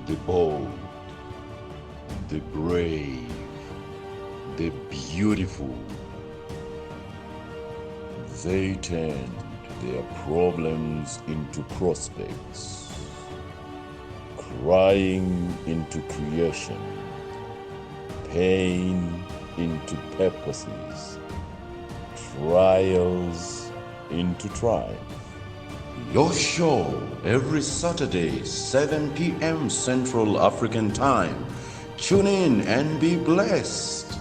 the bold, the brave, the beautiful. They turned their problems into prospects, crying into creation, pain into purposes, trials into triumph. Your show every Saturday, 7 p.m. Central African Time. Tune in and be blessed.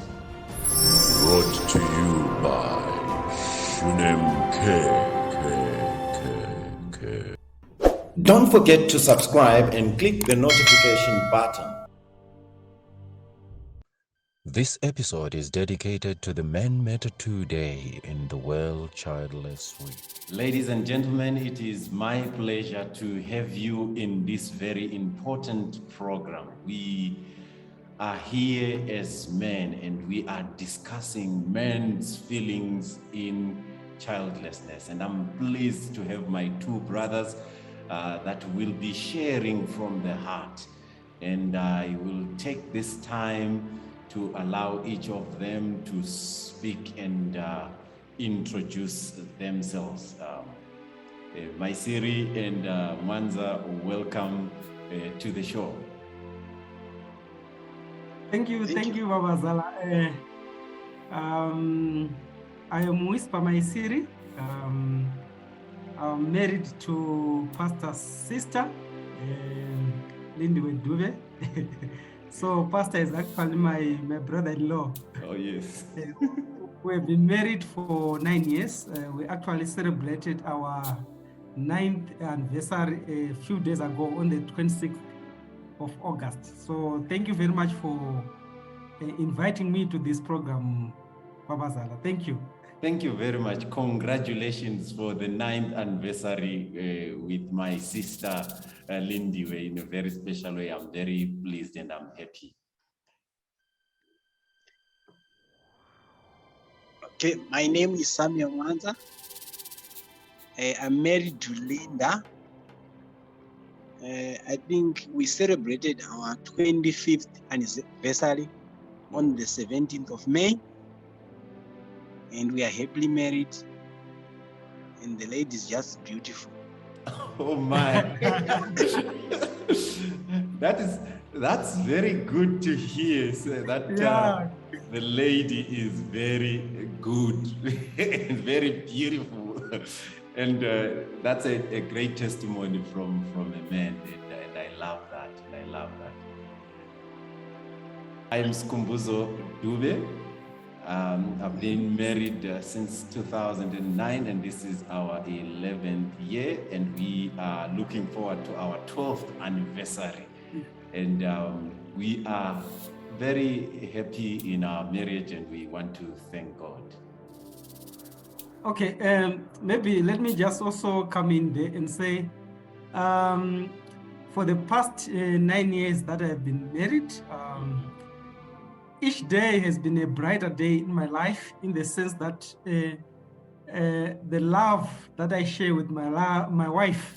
Brought to you by Shunem Care. Don't forget to subscribe and click the notification button. This episode is dedicated to the Men Matter Today in the World Childless Week. Ladies and gentlemen, it is my pleasure to have you in this very important program. We are here as men and we are discussing men's feelings in childlessness. And I'm pleased to have my two brothers that will be sharing from the heart. And I will take this time to allow each of them to speak and introduce themselves. Maisiri and Mwanza, welcome to the show. Thank you, Baba Zala. I am Whisper Maisiri. I'm married to Pastor's sister, Childless Dube. So Pastor is actually my brother-in-law. Oh, yes. We've been married for 9 years. We actually celebrated our 9th anniversary a few days ago on the 26th of August. So thank you very much for inviting me to this program, Baba Zala. Thank you. Thank you very much. Congratulations for the 9th anniversary with my sister, Lindy, in a very special way. I'm very pleased and I'm happy. Okay, my name is Samuel Mwanza. I'm married to Linda. I think we celebrated our 25th anniversary on the 17th of May. And we are happily married. And the lady is just beautiful. Oh my. That's very good to hear. So that the lady is very good and very beautiful. And that's a great testimony from a man. And I love that. I am Skhumbuzo Dube. I've been married since 2009, and this is our 11th year, and we are looking forward to our 12th anniversary. And we are very happy in our marriage, and we want to thank God. Okay, maybe let me just also come in there and say, for the past 9 years that I've been married, each day has been a brighter day in my life, in the sense that the love that I share with my wife,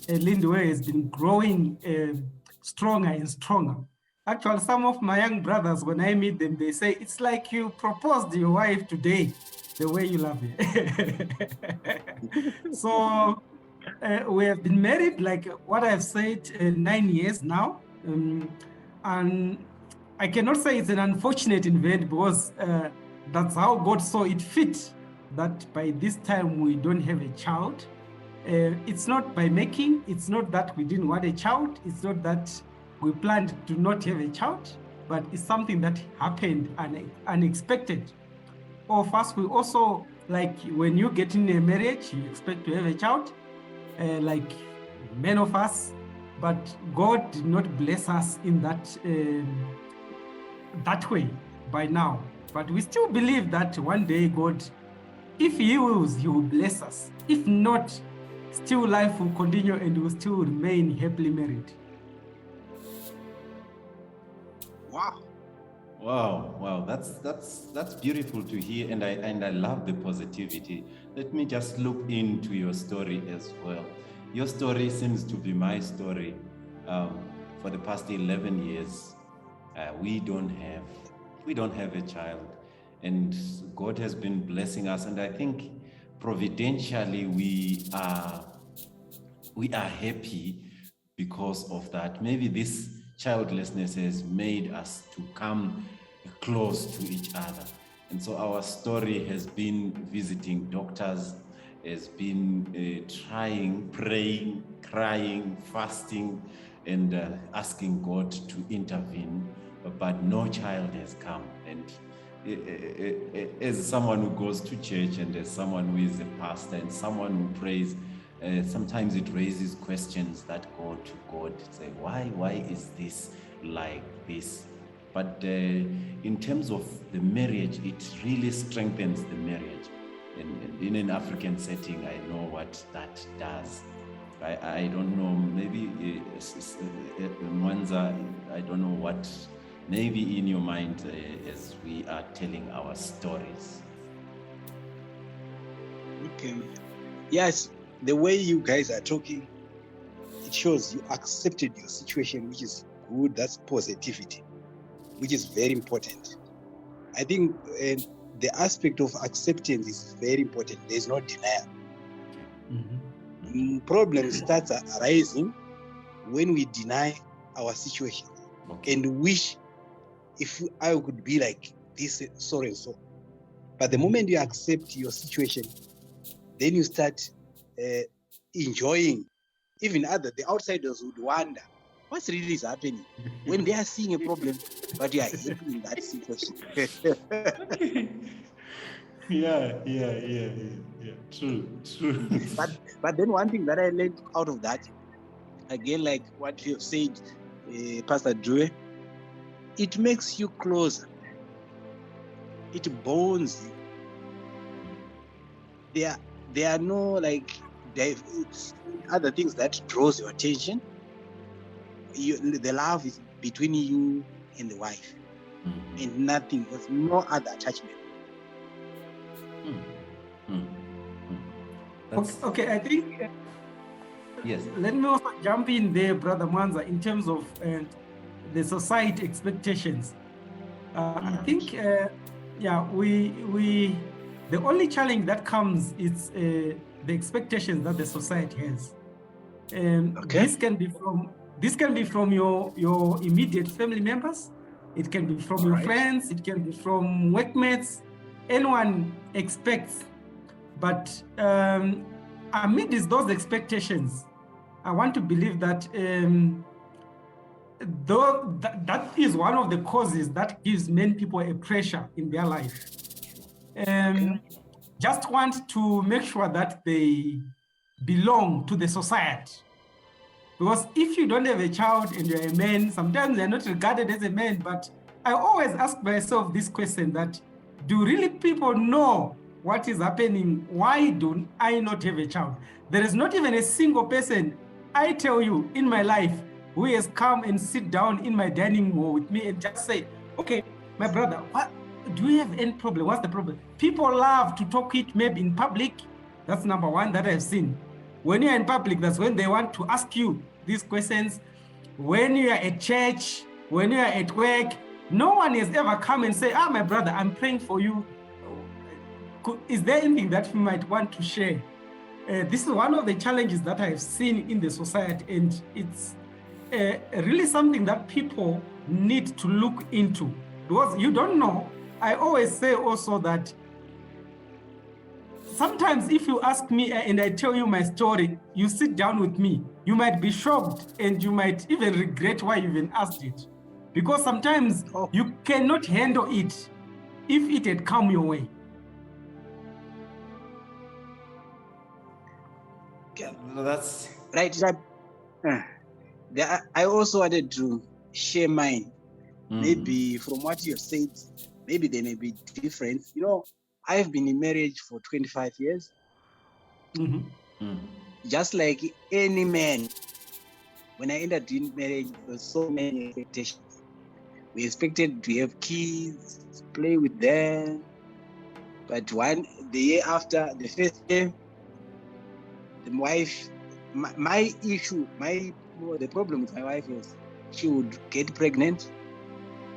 Lindy, has been growing stronger and stronger. Actually, some of my young brothers, when I meet them, they say, it's like you proposed to your wife today, the way you love her. So we have been married, like what I've said, 9 years now. And I cannot say it's an unfortunate event, because that's how God saw it fit, that by this time we don't have a child. It's not by making, it's not that we didn't want a child, it's not that we planned to not have a child, but it's something that happened unexpected. Of us, we also, like when you get in a marriage, you expect to have a child, like many of us, but God did not bless us in that way by now. But we still believe that one day God, if He wills, He will bless us. If not, still life will continue and we'll still remain happily married. Wow, that's beautiful to hear, and I love the positivity. Let me just look into your story as well. Your story seems to be my story. for the past 11 years, we don't have a child, and God has been blessing us, and I think providentially we are happy because of that. Maybe this childlessness has made us to come close to each other. And so our story has been visiting doctors, has been trying, praying, crying, fasting, and asking God to intervene, but no child has come. And as someone who goes to church, and as someone who is a pastor, and someone who prays, sometimes it raises questions that go to God, say, why is this like this? But in terms of the marriage, it really strengthens the marriage. And in an African setting, I know what that does. I don't know, maybe Mwanza, I don't know what, maybe in your mind as we are telling our stories. Okay. Yes, the way you guys are talking, it shows you accepted your situation, which is good. That's positivity, which is very important. I think the aspect of acceptance is very important. There's no denial. Problem starts arising when we deny our situation and wish if I could be like this, so and so. But the moment you accept your situation, then you start enjoying. Even the outsiders would wonder what's really is happening when they are seeing a problem, but you are happy in that situation. Yeah. True. But then one thing that I learned out of that, again, like what you have said, Pastor Dube, it makes you closer. It bonds you. There are no like other things that draws your attention. The love is between you and the wife, and nothing. There's no other attachment. Okay, I think. Yes. Let me also jump in there, Brother Mwanza, in terms of the society expectations. I think, the only challenge that comes is the expectations that the society has. This can be from your immediate family members. It can be from your friends. It can be from workmates. Anyone expects. But amidst those expectations, I want to believe that that is one of the causes that gives many people a pressure in their life. Just want to make sure that they belong to the society. Because if you don't have a child and you're a man, sometimes they're not regarded as a man. But I always ask myself this question, that do really people know what is happening? Why do I not have a child? There is not even a single person, I tell you, in my life who has come and sit down in my dining hall with me and just say, okay, my brother, what do you have any problem? What's the problem? People love to talk it maybe in public. That's number one that I've seen. When you're in public, that's when they want to ask you these questions. When you're at church, when you're at work, no one has ever come and say, my brother, I'm praying for you. Is there anything that you might want to share? This is one of the challenges that I've seen in the society, and it's really something that people need to look into, because you don't know. I always say also that sometimes if you ask me and I tell you my story, you sit down with me, you might be shocked and you might even regret why you even asked it. Because sometimes you cannot handle it if it had come your way. That's right. I also wanted to share mine. Maybe from what you've said, maybe there may be difference. You know, I've been in marriage for 25 years. Just like any man, when I entered in marriage, there were so many expectations. We expected to have kids, play with them. But the year after, the first year, the wife, my issue, the problem with my wife was she would get pregnant,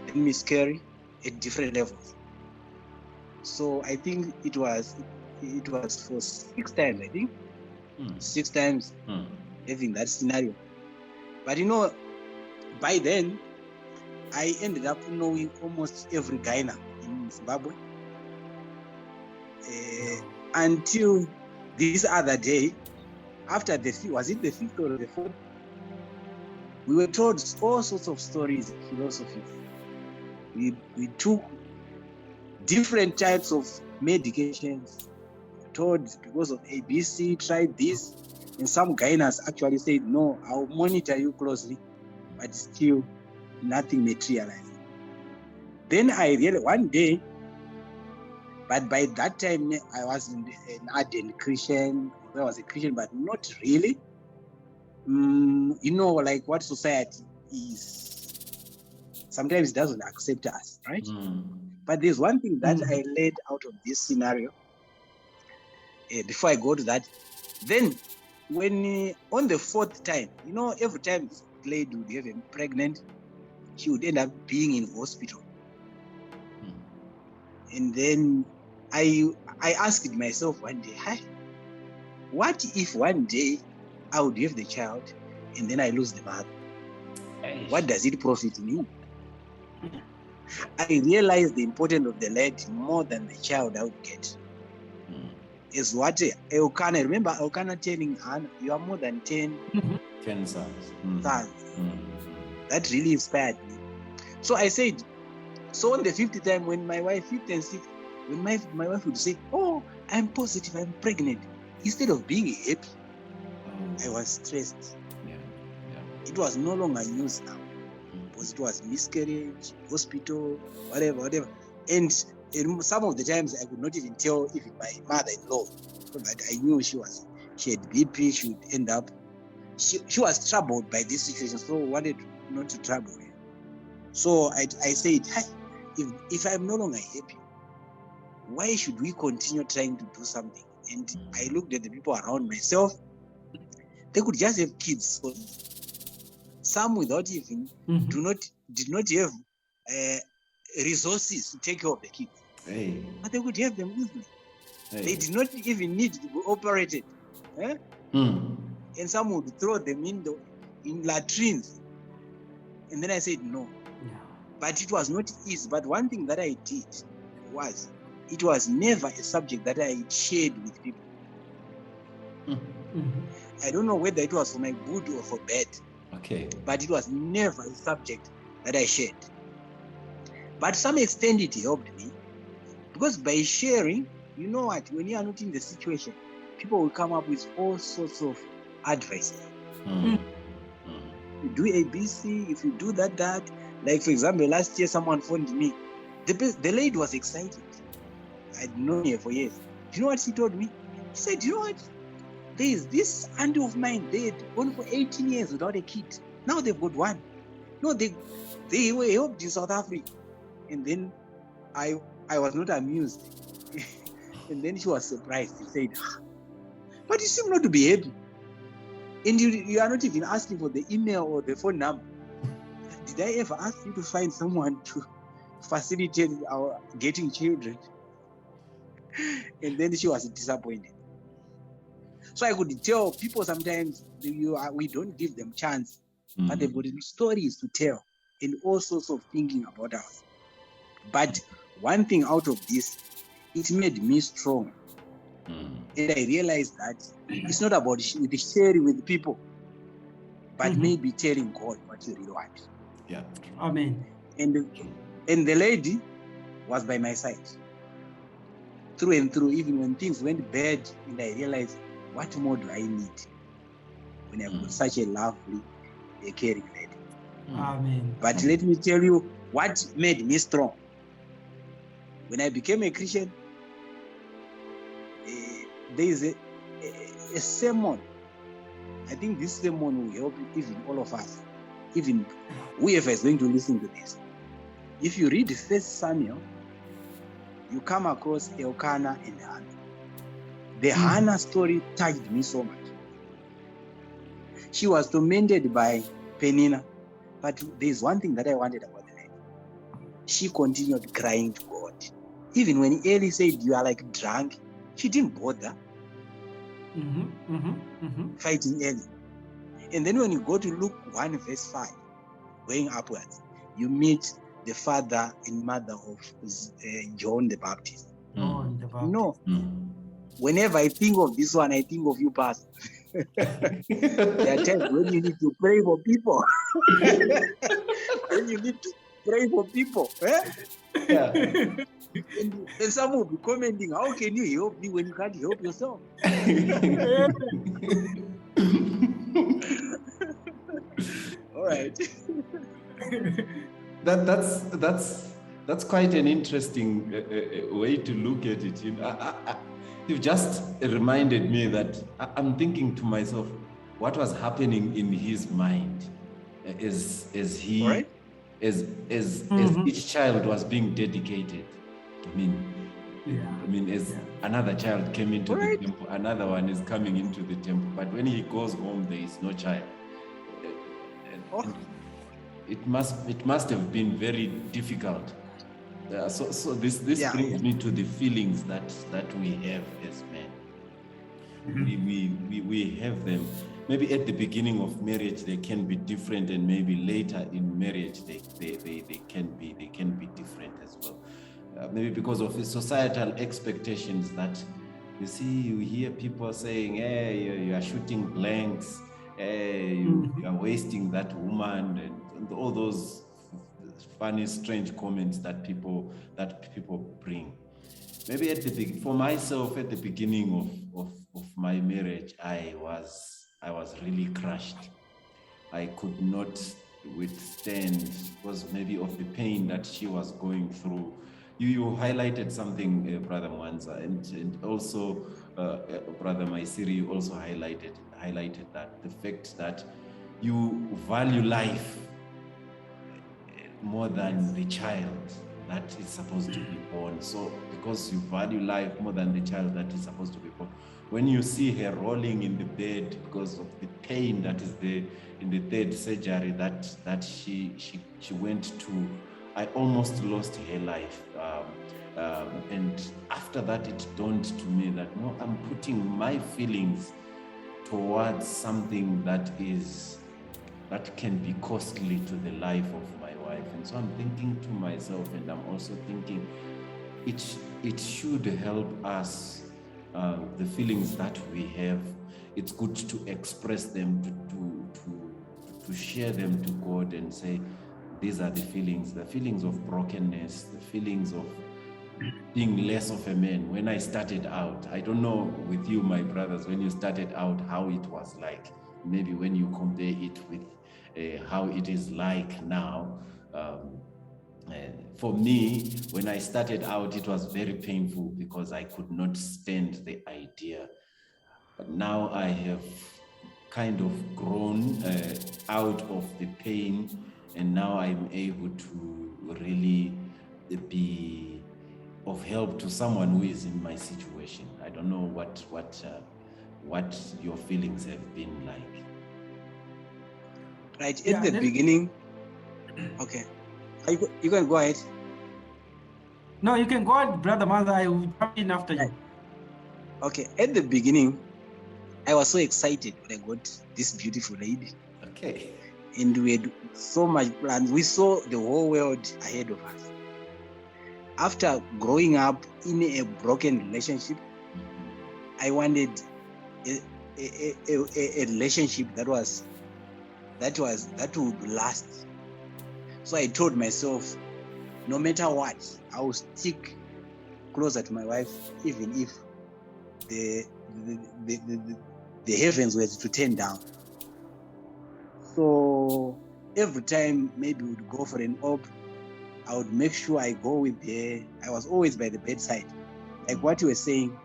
then miscarry at different levels. So I think it was for 6 times, I think. 6 times having that scenario. But by then, I ended up knowing almost every Gaina in Zimbabwe. Until this other day, after was it the 5th or the 4th? We were told all sorts of stories, philosophies. We took different types of medications, told because of ABC, try this. And some Gainas actually said, no, I'll monitor you closely, but still nothing materialized. Then I realized one day, but by that time I was an ardent Christian. I was a Christian, but not really. Like what society is, sometimes it doesn't accept us, right? But there's one thing that I learned out of this scenario. Before I go to that, then when on the 4th time, every time this lady would have been pregnant, she would end up being in hospital. And then I asked myself one day, what if one day I would have the child and then I lose the mother? What does it profit me? I realized the importance of the lady more than the child I would get. Is what Elkanah, remember Elkanah telling Hannah, you are more than 10 sons. That really inspired me. So I said, so on the 5th time, when my wife, 5th and 6th, when my wife would say, oh, I'm positive, I'm pregnant, instead of being happy, I was stressed. It was no longer news now, because it was miscarriage, hospital, whatever. And some of the times I could not even tell even my mother-in-law, but I knew she had BP, she would end up, she was troubled by this situation, so wanted not to trouble her. So I said, if I'm no longer happy, why should we continue trying to do something? And I looked at the people around myself. They could just have kids. So some without even did not have resources to take care of the kids. But they could have them easily. They did not even need to be operated. And some would throw them in latrines. And then I said no. But it was not easy. But one thing that I did was, it was never a subject that I shared with people. I don't know whether it was for my good or for bad. Okay. But it was never a subject that I shared. But to some extent it helped me, because by sharing, you know what, when you are not in the situation, people will come up with all sorts of advice. You do ABC, if you do that. Like for example, last year someone phoned me. The lady was excited. I'd known her for years. Do you know what she told me? She said, you know what? There is this auntie of mine, they had gone for 18 years without a kid. Now they've got one. No, they were helped in South Africa. And then I was not amused. And then she was surprised. She said, but you seem not to be happy. And you are not even asking for the email or the phone number. Did I ever ask you to find someone to facilitate our getting children? And then she was disappointed. So I could tell people sometimes we don't give them chance, but they've got stories to tell and all sorts of thinking about us. But one thing out of this, it made me strong. And I realized that it's not about sharing with people, but maybe telling God what you really want. Yeah. Amen. And the lady was by my side through and through, even when things went bad, and I realized, what more do I need when I've got such a lovely, caring lady? Amen. But let me tell you what made me strong. When I became a Christian, there is a sermon. I think this sermon will help even all of us, even whoever is going to listen to this. If you read 1 Samuel, you come across Elkanah and Hannah. The Hannah story touched me so much. She was tormented by Penina. But there's one thing that I wanted about the lady. She continued crying to God. Even when Eli said, "You are like drunk," she didn't bother fighting Eli. And then when you go to Luke 1 verse 5, going upwards, you meet the father and mother of John the Baptist. No, whenever I think of this one, I think of you, Pastor. There are times when you need to pray for people. When you need to pray for people. Yeah. And some will be commenting, "How can you help me when you can't help yourself?" All right. That's quite an interesting way to look at it. You know, you've just reminded me that I'm thinking to myself, what was happening in his mind as he, Right. as each child was being dedicated. I mean, as another child came into the temple, another one is coming into the temple. But when he goes home, there is no child. And it must have been very difficult. So this brings me to the feelings that we have as men. We have them. Maybe at the beginning of marriage they can be different, and maybe later in marriage they can be different as well. Maybe because of the societal expectations that you see, you hear people saying, "Hey, you are shooting blanks. Hey, you are wasting that woman," and all those funny, strange comments that people bring. Maybe for myself, at the beginning of my marriage, I was really crushed. I could not withstand, because maybe of the pain that she was going through. You highlighted something, Brother Mwanza, and also Brother Maisiri also highlighted that the fact that you value life more than the child that is supposed to be born. So because you value life more than the child that is supposed to be born, when you see her rolling in the bed because of the pain that is there in the third surgery that she went to, I almost lost her life. And after that, it dawned to me that no, I'm putting my feelings towards something that can be costly to the life of my wife. And so I'm thinking to myself, and I'm also thinking it should help us, the feelings that we have. It's good to express them, to share them to God and say, these are the feelings of brokenness, the feelings of being less of a man. When I started out, I don't know with you, my brothers, when you started out, how it was like. Maybe when you compare it with how it is like now. For me, when I started out, it was very painful because I could not stand the idea. But now I have kind of grown out of the pain, and now I'm able to really be of help to someone who is in my situation. I don't know what your feelings have been like. Right, at the beginning. Okay. You can go ahead. No, you can go ahead, Brother Mother. I will jump in after you. Okay, at the beginning, I was so excited when I got this beautiful lady. Okay. And we had so much plans. We saw the whole world ahead of us. After growing up in a broken relationship, I wanted a relationship that would last. So I told myself, no matter what, I will stick closer to my wife, even if the heavens were to turn down. So every time maybe we would go for an op, I would make sure I go with her. I was always by the bedside. Like what you were saying,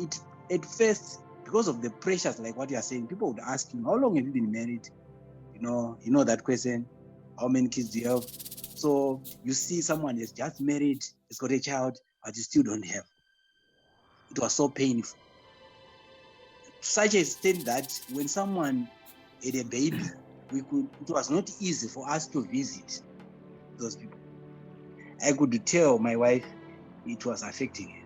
it at first, because of the pressures, like what you are saying, people would ask you, how long have you been married? You know that question, how many kids do you have? So you see someone is just married, has got a child, but you still don't have. It was so painful. To such a extent that when someone had a baby, it was not easy for us to visit those people. I could tell my wife it was affecting her.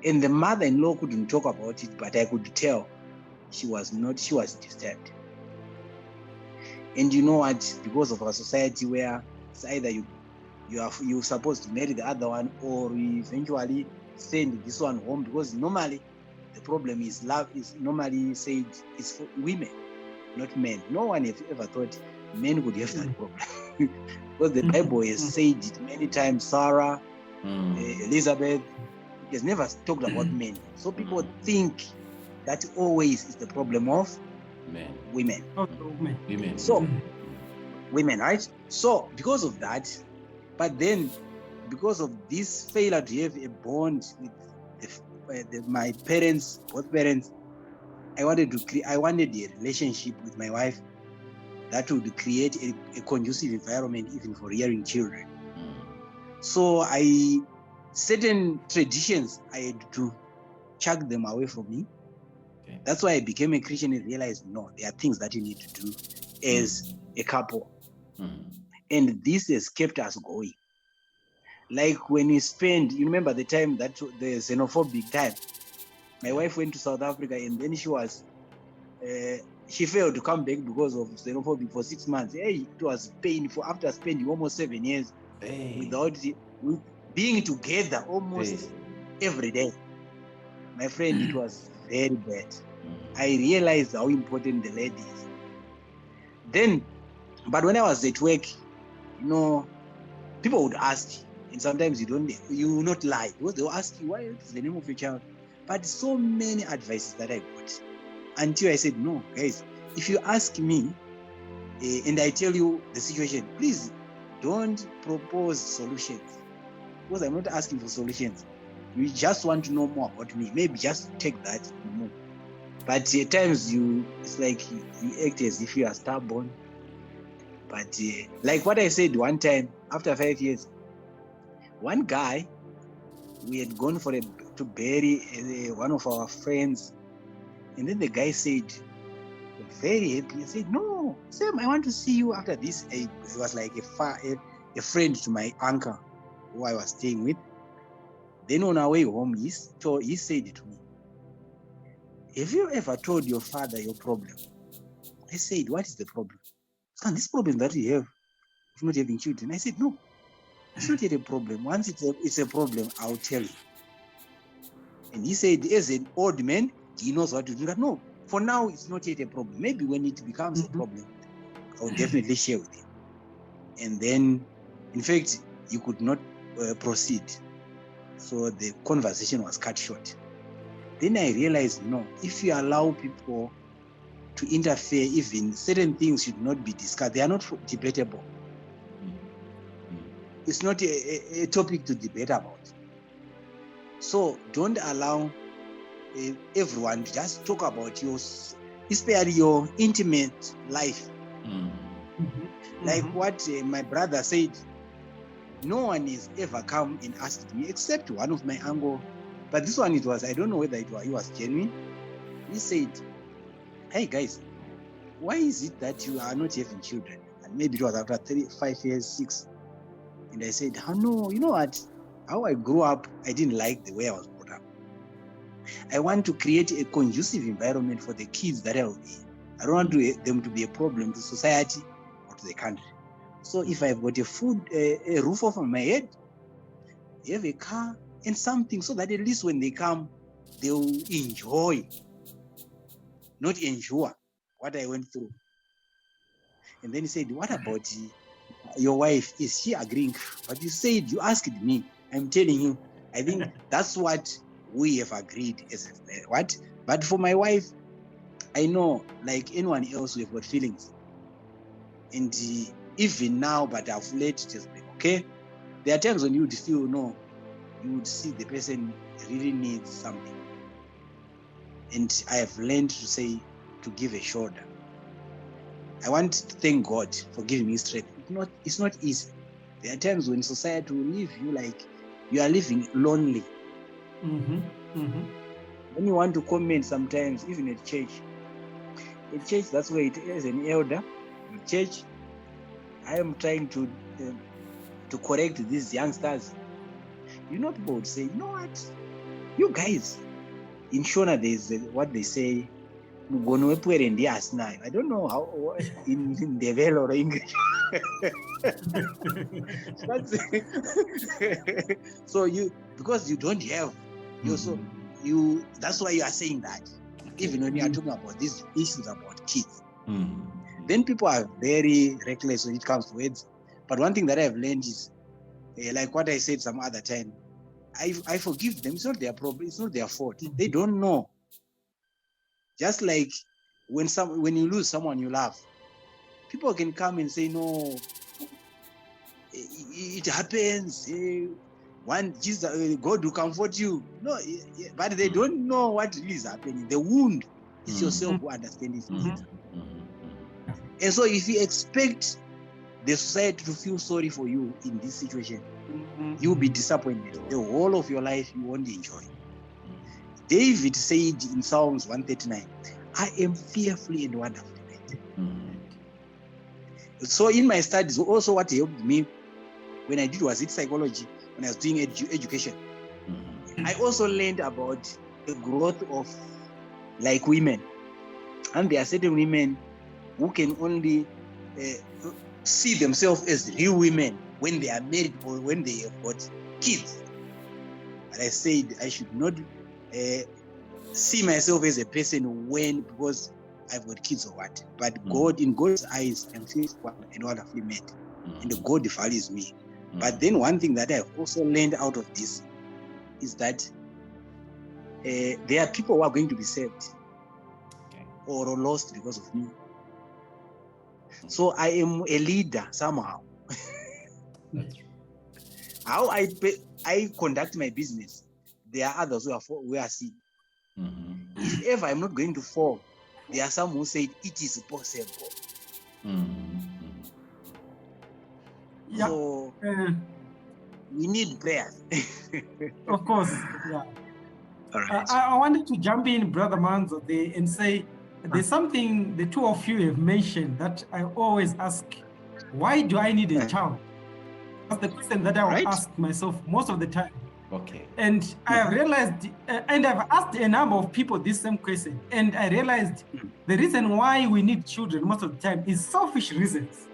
And the mother-in-law couldn't talk about it, but I could tell she was disturbed. And you know what? Because of our society where it's either you're supposed to marry the other one, or we eventually send this one home, because normally the problem is love is normally said it's for women, not men. No one has ever thought men would have that problem. Because the Bible has said it many times. Sarah, Elizabeth, it has never talked about men. So people think that always is the problem of women. Women. So women, right? So because of that, but then because of this failure to have a bond with my parents, both parents, I wanted a relationship with my wife that would create a conducive environment even for rearing children. So certain traditions I had to chuck them away from me. Okay. That's why I became a Christian and realized, no, there are things that you need to do as a couple. And this has kept us going. Like when we spend, you remember the time that the xenophobic time, my wife went to South Africa and then she failed to come back because of xenophobic for 6 months. Hey, it was painful after spending almost 7 years without being together almost every day. My friend, it was very bad. I realized how important the lady is. Then, but when I was at work, people would ask, and sometimes you will not lie, because they will ask you, what is the name of your child? But so many advices that I got, until I said, no, guys, if you ask me and I tell you the situation, please don't propose solutions, because I'm not asking for solutions. You just want to know more about me. Maybe just take that and move. But at times it's like you act as if you are stubborn. But like what I said one time, after 5 years, one guy, we had gone to bury one of our friends, and then the guy said, very happy, he said, no, Sam, I want to see you after this. He was like a friend to my uncle who I was staying with. Then on our way home, he said to me, have you ever told your father your problem? I said, what is the problem? Son, this problem that you have of not having children. I said, no, it's not yet a problem. Once it's a problem, I'll tell you. And he said, as an old man, he knows what to do. No, for now, it's not yet a problem. Maybe when it becomes a problem, I'll definitely share with you. And then, in fact, you could not proceed. So the conversation was cut short. Then I realized, no, if you allow people to interfere, even certain things should not be discussed. They are not debatable. It's not a topic to debate about. So don't allow everyone to just talk about especially your intimate life. Like what my brother said, no one has ever come and asked me except one of my uncle. But this one, I don't know whether he was genuine. He said, hey guys, why is it that you are not having children? And maybe it was after 5 years, 6. And I said, oh no, you know what? How I grew up, I didn't like the way I was brought up. I want to create a conducive environment for the kids that I will be. I don't want them to be a problem to society or to the country. So if I've got a roof over my head, I have a car and something, so that at least when they come, they will enjoy, not endure what I went through. And then he said, what about your wife? Is she agreeing? But you said, you asked me. I'm telling you, I think that's what we have agreed as what. But for my wife, I know, like anyone else, we've got feelings. And even now, but I've let it just be okay. There are times when you would feel, no, you would see the person really needs something. And I have learned to give a shoulder. I want to thank God for giving me strength. It's not easy. There are times when society will leave you like you are living lonely. When you want to comment sometimes, even at church, at church, that's where it is an elder. In church, I am trying to correct these youngsters. You know, people would say, you know what? You guys, in Shona, there's what they say, I don't know how in Devel or English. So because you don't have, that's why you are saying that. Even when you are talking about these issues about kids, then people are very reckless when it comes to words. But one thing that I've learned is, like what I said some other time, I forgive them. It's not their problem. It's not their fault. They don't know. Just like when you lose someone you love, people can come and say, no, it happens. Jesus, God will comfort you. No, but they don't know what really is happening. The wound is yourself who understands it. And so if you expect the society to feel sorry for you in this situation, you'll be disappointed. The whole of your life you won't enjoy. David said in Psalms 139, I am fearfully and wonderfully made. So in my studies, also what helped me when I did was psychology, when I was doing education. I also learned about the growth of like women. And there are certain women who can only see themselves as real women when they are married or when they have got kids. And I said I should not see myself as a person because I've got kids or what. But God, in God's eyes, I'm fearful and wonderfully made. And God values me. But then one thing that I've also learned out of this is that there are people who are going to be saved or lost because of me. So I am a leader somehow. How I conduct my business, there are others who are seeing. If ever I'm not going to fall, there are some who say it is possible. Yeah. So we need prayers. Of course, yeah. All right. I wanted to jump in, Brother Mwanza, there and say there's something the two of you have mentioned that I always ask: why do I need a child? That's the question that I will ask myself most of the time. Okay. And I have realized, and I've asked a number of people this same question, and I realized the reason why we need children most of the time is selfish reasons.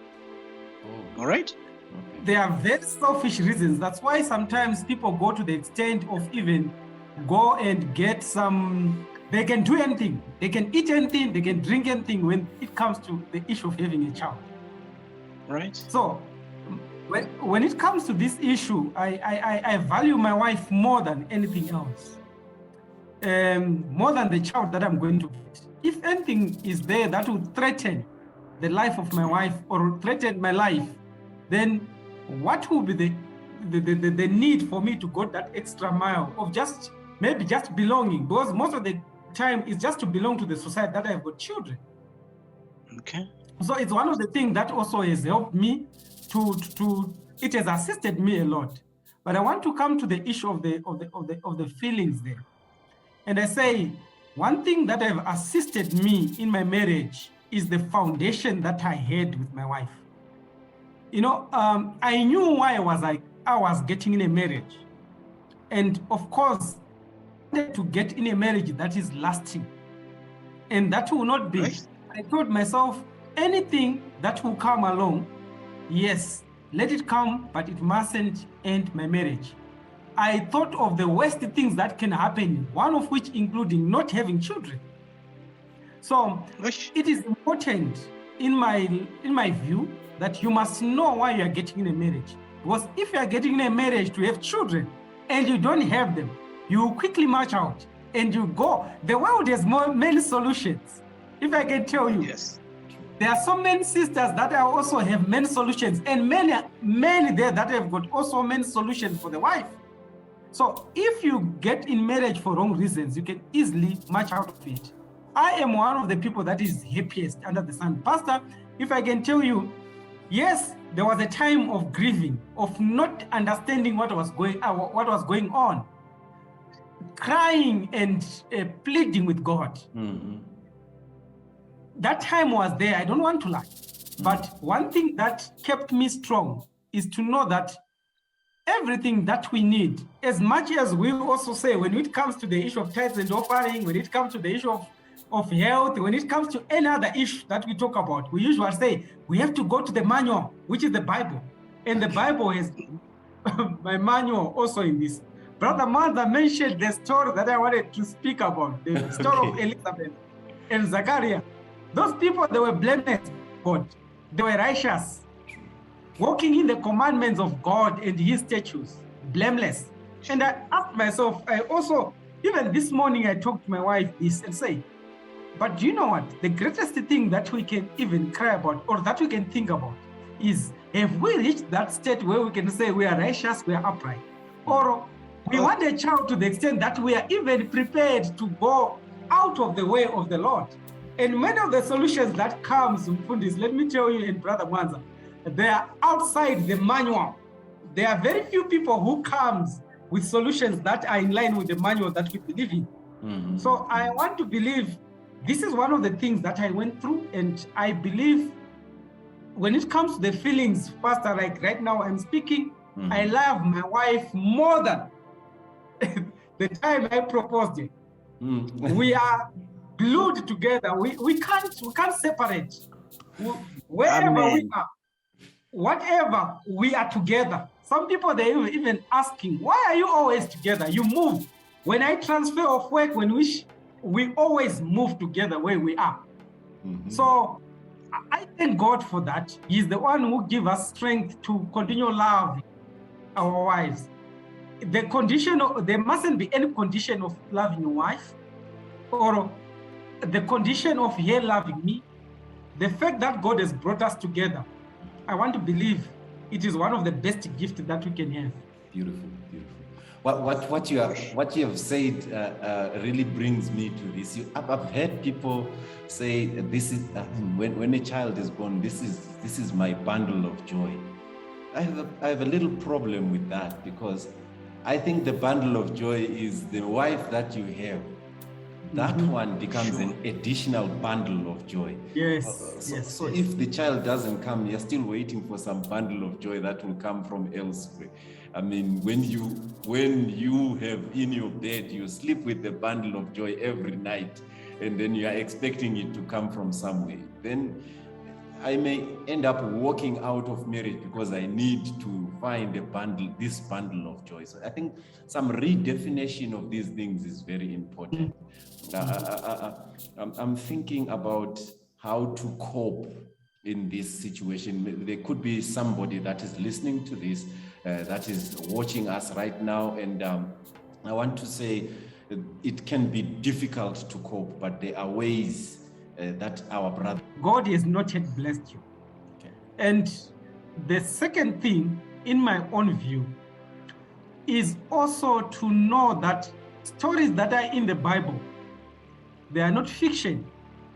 All right. They are very selfish reasons. That's why sometimes people go to the extent of even go and get they can do anything. They can eat anything, they can drink anything when it comes to the issue of having a child. Right. So when it comes to this issue, I value my wife more than anything else. More than the child that I'm going to get. If anything is there that would threaten the life of my wife or threaten my life, then what will be the need for me to go that extra mile of maybe just belonging? Because most of the time it's just to belong to the society that I've got children. Okay. So it's one of the things that also has helped me it has assisted me a lot. But I want to come to the issue of the feelings there. And I say one thing that have assisted me in my marriage is the foundation that I had with my wife. You know, I knew why I was getting in a marriage. And of course, I wanted to get in a marriage that is lasting. And that will not be. Right. I told myself, anything that will come along, yes, let it come, but it mustn't end my marriage. I thought of the worst things that can happen, one of which including not having children. So it is important in my view that you must know why you are getting in a marriage. Because if you are getting in a marriage to have children and you don't have them, you quickly march out and you go. The world has many solutions. If I can tell you, yes. There are so many sisters that also have many solutions, and many there that have got also many solutions for the wife. So if you get in marriage for wrong reasons, you can easily march out of it. I am one of the people that is happiest under the sun. Pastor, if I can tell you, yes, there was a time of grieving, of not understanding what was going on, crying and pleading with God. that time was there. I don't want to lie. But one thing that kept me strong is to know that everything that we need, as much as we also say, when it comes to the issue of tithes and offering, when it comes to the issue of health, when it comes to any other issue that we talk about, we usually say we have to go to the manual, which is the Bible. And the Bible has my manual also in this. Brother Mwanza mentioned the story that I wanted to speak about, the story of Elizabeth and Zachariah. Those people, they were blameless, God. They were righteous, walking in the commandments of God and his statutes, blameless. And I asked myself, I also, even this morning, I talked to my wife this and say, but do you know what? The greatest thing that we can even cry about or that we can think about is, have we reached that state where we can say we are righteous, we are upright? Or we want a child to the extent that we are even prepared to go out of the way of the Lord. And many of the solutions that comes, Mfundis, let me tell you, and Brother Mwanza, they are outside the manual. There are very few people who comes with solutions that are in line with the manual that we believe in. Mm-hmm. So I want to believe this is one of the things that I went through, and I believe when it comes to the feelings, Pastor, like right now I'm speaking, I love my wife more than the time I proposed it. We are glued together. We can't separate. Wherever we are, whatever, we are together. Some people, they even asking, why are you always together? You move. When I transfer of work, when we always move together where we are. Mm-hmm. So I thank God for that. He's the one who gives us strength to continue loving our wives. There mustn't be any condition of loving your wife or the condition of her loving me. The fact that God has brought us together, I want to believe it is one of the best gifts that we can have. Beautiful, beautiful. What you have said really brings me to this. I've heard people say this is when a child is born, this is my bundle of joy. I have a little problem with that, because I think the bundle of joy is the wife that you have. That one becomes an additional bundle of joy. Yes. So if the child doesn't come, you're still waiting for some bundle of joy that will come from elsewhere. I mean, when you have in your bed, you sleep with the bundle of joy every night, and then you are expecting it to come from somewhere. Then I may end up walking out of marriage because I need to find this bundle of joy. So I think some redefinition of these things is very important. I'm thinking about how to cope in this situation. There could be somebody that is listening to this, that is watching us right now, and I want to say it can be difficult to cope, but there are ways that our brother... God has not yet blessed you. Okay. And the second thing, in my own view, is also to know that stories that are in the Bible, they are not fiction.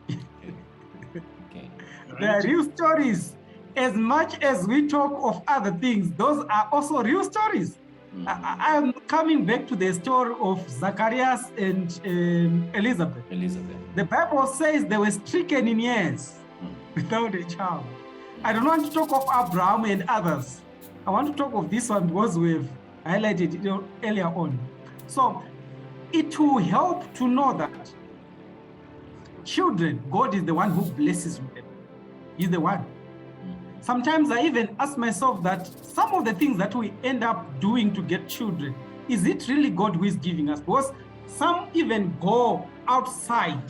Okay. They are real stories. As much as we talk of other things, those are also real stories. I am coming back to the story of Zacharias and Elizabeth. The Bible says they were stricken in years without a child. I don't want to talk of Abraham and others. I want to talk of this one because we've highlighted it earlier on. So it will help to know that children, God is the one who blesses with them. He's the one. Sometimes I even ask myself that some of the things that we end up doing to get children, is it really God who is giving us? Because some even go outside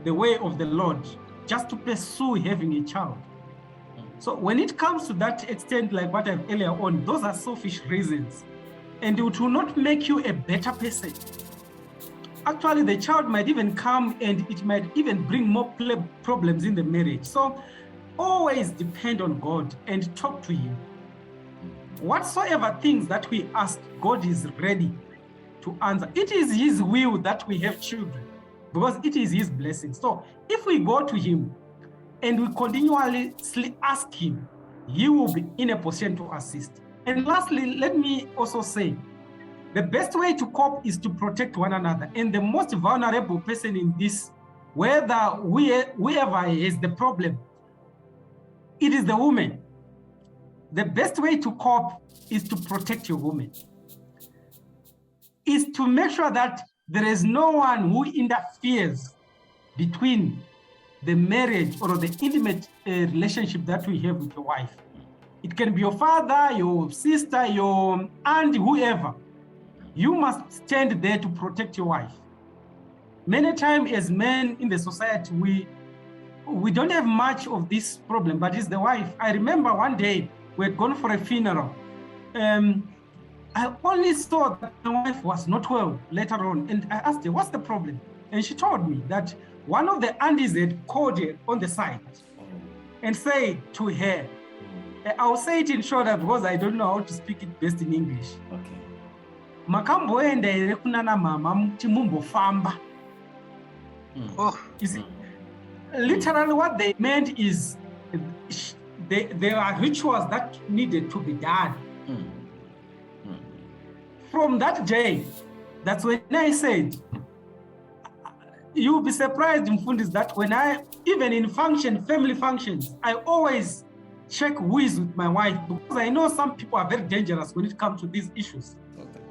the way of the Lord just to pursue having a child. So when it comes to that extent, like what I've earlier on, those are selfish reasons. And it will not make you a better person. Actually, the child might even come and it might even bring more problems in the marriage. So always depend on God and talk to him. Whatsoever things that we ask, God is ready to answer. It is his will that we have children because it is his blessing. So if we go to him and we continually ask him, he will be in a position to assist. And lastly, let me also say, the best way to cope is to protect one another. And the most vulnerable person in this whoever has the problem, it is the woman. The best way to cope is to protect your woman, is to make sure that there is no one who interferes between the marriage or the intimate relationship that we have with your wife. It can be your father, your sister, your aunt, whoever. You must stand there to protect your wife. Many times as men in the society, we don't have much of this problem, but it's the wife. I remember one day we had gone for a funeral. I only saw that my wife was not well later on, and I asked her, what's the problem? And she told me that one of the aunties had called her on the side and said to her, I'll say it in short because I don't know how to speak it best in English. Okay. Makamboenda ere kunana mama muti mumbofamba. Oh, You see, literally what they meant is there are rituals that needed to be done. From that day, that's when I said, you'll be surprised, Mfundis, that when even in family functions, I always check who is with my wife, because I know some people are very dangerous when it comes to these issues. Okay.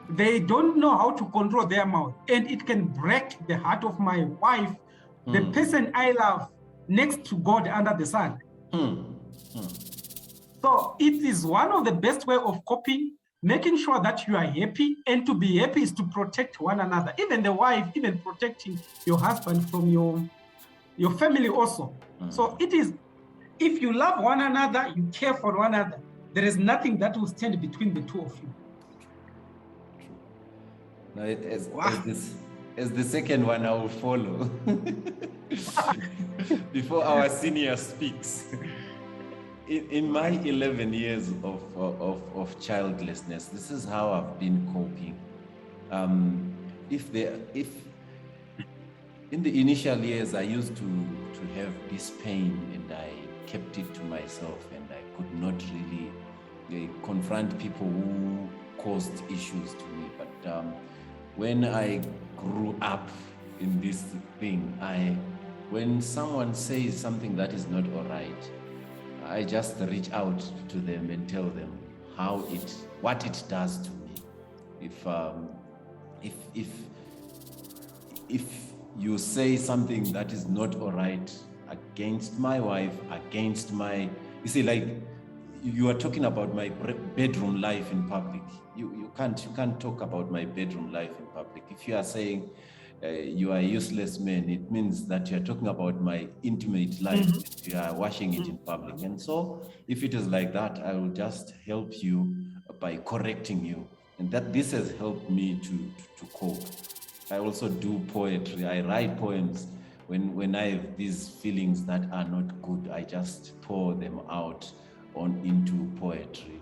They don't know how to control their mouth, and it can break the heart of my wife, the person I love, next to God under the sun. So it is one of the best way of coping, making sure that you are happy, and to be happy is to protect one another. Even the wife, even protecting your husband from your family also. So it is, if you love one another, you care for one another, there is nothing that will stand between the two of you. Now, as the second one, I will follow. Before our senior speaks. In my 11 years of childlessness, this is how I've been coping. If in the initial years, I used to have this pain, and I kept it to myself, and I could not really confront people who caused issues to me. But when I grew up in this thing, when someone says something that is not all right, I just reach out to them and tell them what it does to me. If you say something that is not all right against my wife, against you see, like you are talking about my bedroom life in public. You can't talk about my bedroom life in public. If you are saying you are a useless man, it means that you are talking about my intimate life. You are washing it in public. And so if it is like that, I will just help you by correcting you. And this has helped me to cope. I also do poetry. I write poems. When I have these feelings that are not good, I just pour them out into poetry.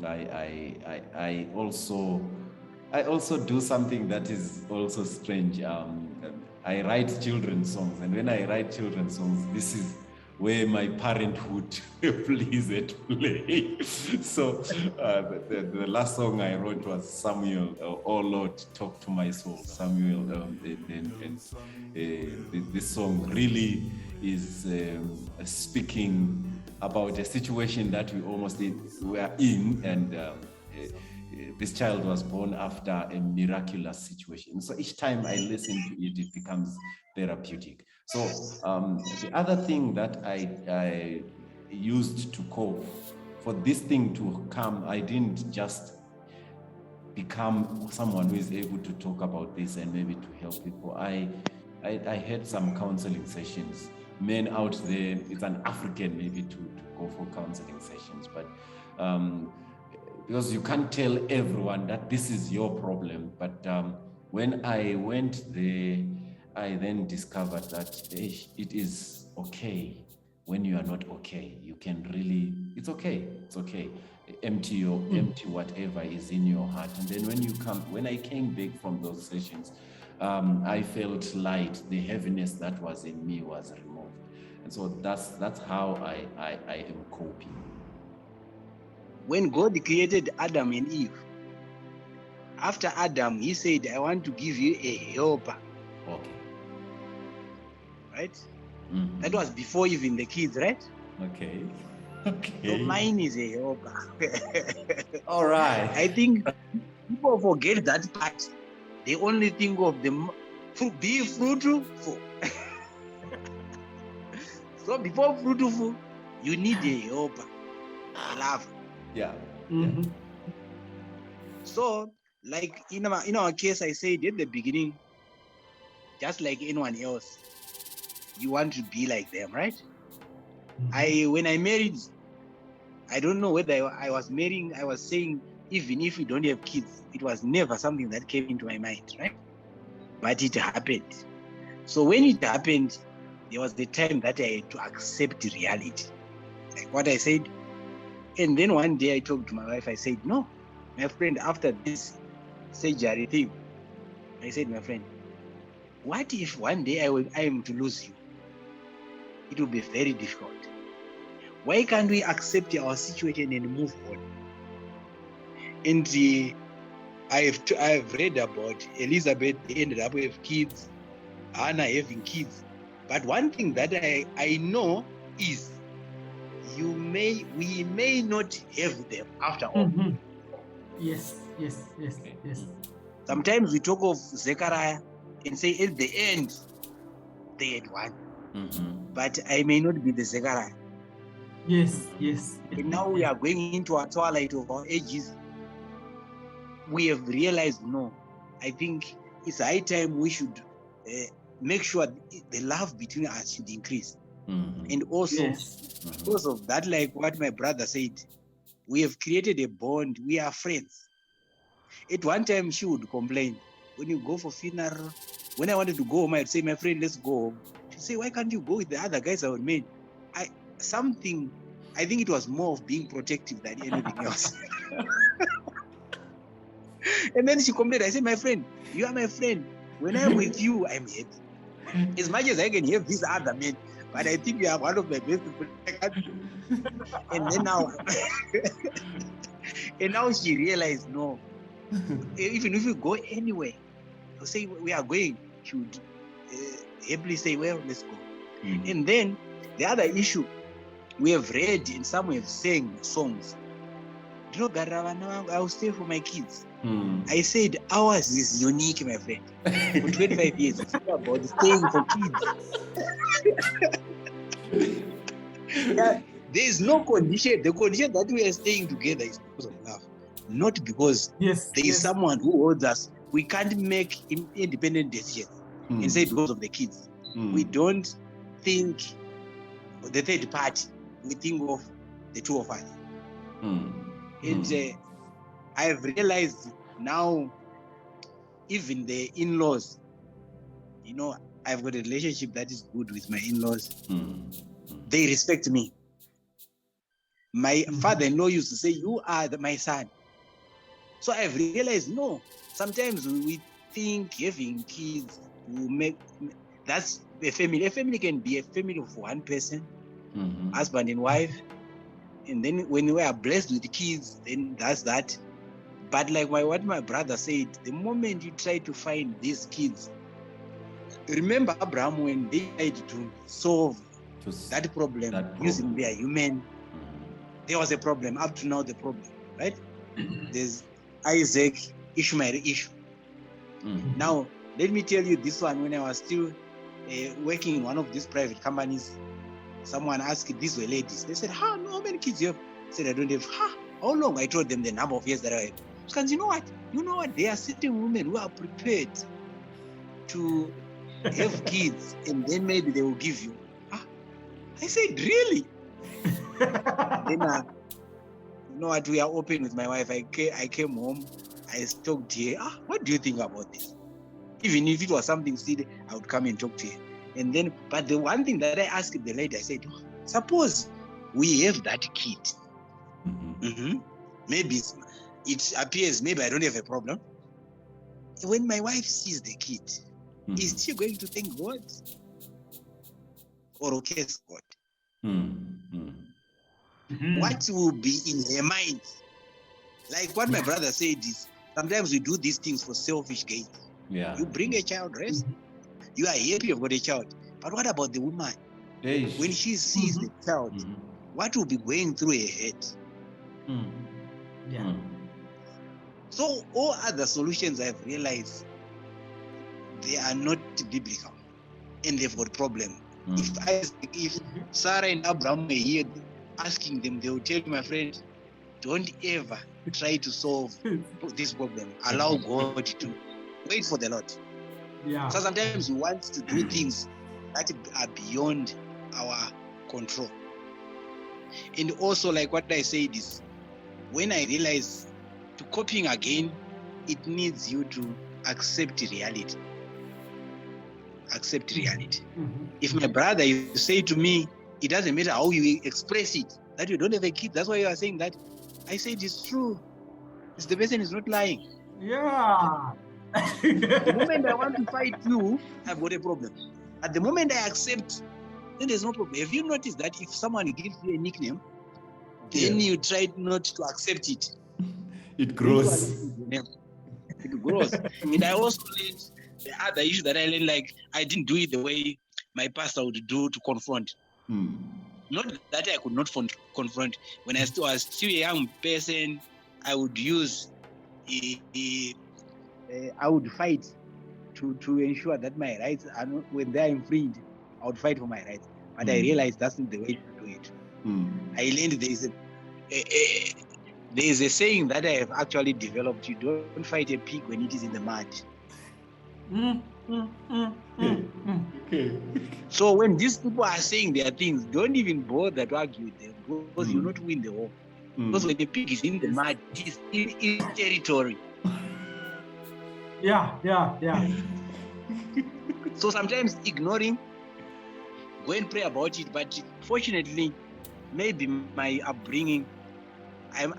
I also do something that is also strange. I write children's songs, and when I write children's songs, this is where my parenthood plays at play. So the last song I wrote was Samuel, Oh Lord, Talk to My Soul. Samuel, this song really is speaking about a situation that we were in, and this child was born after a miraculous situation. So each time I listen to it, it becomes therapeutic. So the other thing that I used to cope, for this thing to come, I didn't just become someone who is able to talk about this and maybe to help people. I had some counseling sessions. Men out there, it's an African maybe to go for counseling sessions, but because you can't tell everyone that this is your problem. But when I went there, I then discovered that it is okay when you are not okay. You can really, it's okay. Empty whatever is in your heart. And then when I came back from those sessions, I felt light. The heaviness that was in me was removed. And so that's how I am coping. When God created Adam and Eve, after Adam, he said, I want to give you a helper. Okay. right? Mhm. That was before even the kids, right? Okay. So Okay. mine is a helper. All right. I think people forget that part. They only think of the be fruitful. So before fruitful, you need a helper, a lover. Yeah. Mhm. So, like in our case, I said at the beginning, just like anyone else, you want to be like them, right? When I married, I don't know whether I was marrying, I was saying, even if we don't have kids, it was never something that came into my mind, right? But it happened. So when it happened, there was the time that I had to accept reality, like what I said. And then one day I talked to my wife, I said, no, my friend, after this surgery thing, I said, my friend, what if one day I am to lose you? It will be very difficult. Why can't we accept our situation and move on? And I've read about Elizabeth. They ended up with kids, Anna having kids. But one thing that I know is we may not have them after all. Mhm. Yes. Sometimes we talk of Zechariah and say at the end they had one. Mhm. But I may not be the Zechariah. Yes. And now we are going into a twilight of our ages. We have realized, no, I think it's high time we should make sure the love between us should increase. Mhm. And also, Yes. because of that, like what my brother said, we have created a bond. We are friends. At one time, she would complain, when you go for funeral, when I wanted to go home, I'd say, my friend, let's go home. She'd say, why can't you go with the other guys I would meet? I think it was more of being protective than anything else. And then she complained. I said, my friend, you are my friend. When I'm with you, I'm happy. As much as I can have these other men, but I think you are one of my best friends. And then now, and now she realized, no, even if we go anywhere, I'll say we are going, she would happily say, well, let's go. Mhm. And then the other issue, we have read and some have sang songs. I'll stay for my kids. Mhm. I said, ours is unique, my friend. For 25 years, it's all about staying for kids. Yeah, there is no condition. The condition that we are staying together is because of love, not because Yes. there is someone who holds us. We can't make independent decisions and say because of the kids. We don't think the third party. We think of the two of us. And I have realized now, even the in-laws, I've got a relationship that is good with my in-laws. They respect me. My father-in-law used to say, you are my son. So I've realized, no, sometimes we think having kids will make, that's a family. A family can be a family of one person, husband and wife. And then when we are blessed with kids, then that's that. But like what my brother said, the moment you try to find these kids, remember Abraham when they tried to solve that problem using their human, there was a problem. Up to now, the problem, right? There's Isaac, Ishmael issue. Now, let me tell you this one. When I was still working in one of these private companies, someone asked, these were ladies. They said, how many kids you have? I said, I don't have. How long? I told them the number of years that I have. Because you know what? There are certain women who are prepared to have kids, and then maybe they will give you. I said, really? Then, you know what? We are open with my wife. I came home. I talked to her. What do you think about this? Even if it was something silly, I would come and talk to her. And then, but the one thing that I asked the lady, I said, suppose we have that kid. Maybe it appears, maybe I don't have a problem. When my wife sees the kid, is she going to thank God or curse God? What will be in her mind? Like what my brother said is, sometimes we do these things for selfish gain. Yeah. You bring a child, rest. You are happy you've got a child. But what about the woman? Yes. When she sees the child, Mhm. what will be going through her head? Mm. Yeah. Mm. So all other solutions I've realized, they are not biblical and they've got problem. Mm. If Sarah and Abraham were here asking them, they will tell you, my friend, don't ever try to solve this problem. Allow God to wait for the Lord. Yeah. So sometimes we want to do things that are beyond our control. And also, like what I said is, when I realize to copying again, it needs you to accept reality. Accept reality. If my brother, you say to me, it doesn't matter how you express it, that you don't have a kid, that's why you are saying that. I said it's true. It's the person is not lying. Yeah. The moment I want to fight you, I've got a problem. At the moment I accept, then there's no problem. Have you noticed that if someone gives you a nickname, then you try not to accept it? It grows. It grows. And I also learned the other issue that I learned, like I didn't do it the way my pastor would do to confront. Mm. Not that I could not confront. When I was still a young person, I would use, I would fight to ensure that my rights are not, when they are infringed, I would fight for my rights. But I realized that's not the way to do it. I learned there is a saying that I have actually developed: you don't fight a pig when it is in the mud. Okay. So when these people are saying their things, don't even bother to argue with them, because you'll not win the war. Because when a pig is in the mud, it is in its territory. Yeah. So sometimes ignoring, go and pray about it. But fortunately, maybe my upbringing, I'm